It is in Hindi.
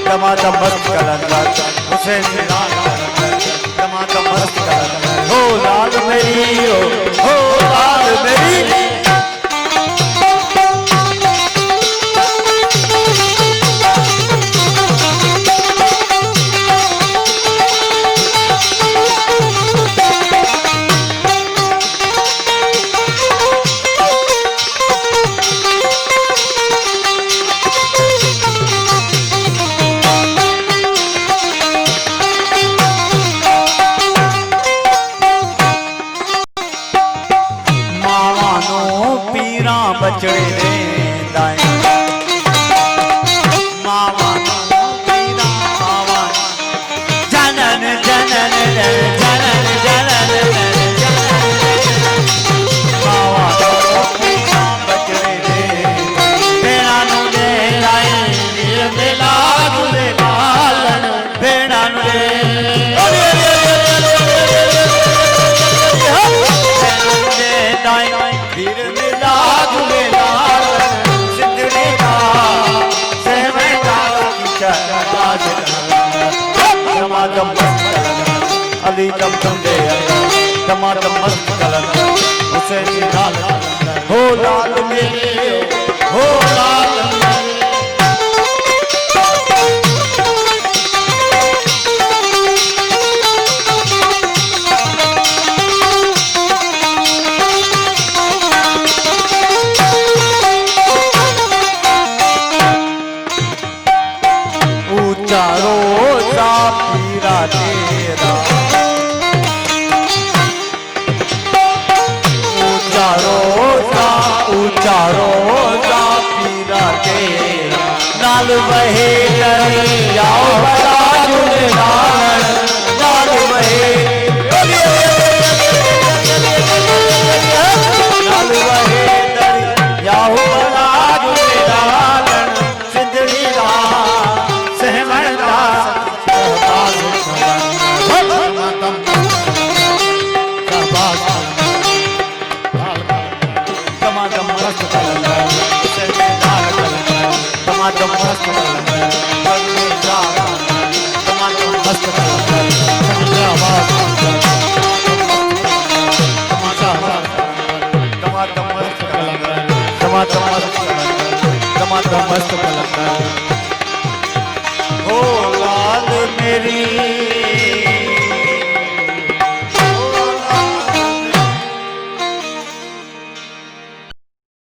टमाटम मस्त कलंदर उसे टमाटम मस्त कलंदर हो लाल मेरी हो लाल मेरी बचड़े दे दाए मावा पीरा मावा जनन जनन जनन जनन मावा पीरा बचड़े दे बेड़ा नु दे लाए नीर मेला गुले लालन बेड़ा नु दे अली दम दम दे टमाटम मस्त कलंदर उसे लाल हो लाल मेरे हो लाल ऊंचा रोजा पीरा तेरा ऊंचा रोजा पीरा तेरा नाल बहे जाओ बड़ा जुड़े नाल बहे नाल बहे जाओ बड़ा जुड़े नालन सिंधड़ी दा सहमणदा टमाटम मस्त कलंदर टमाटम मस्त कलंदर टमाटम मस्त कलंदर टमाटम मस्त कलंदर टमाटम मस्त कलंदर टमाटम मस्त कलंदर हो लाल मेरी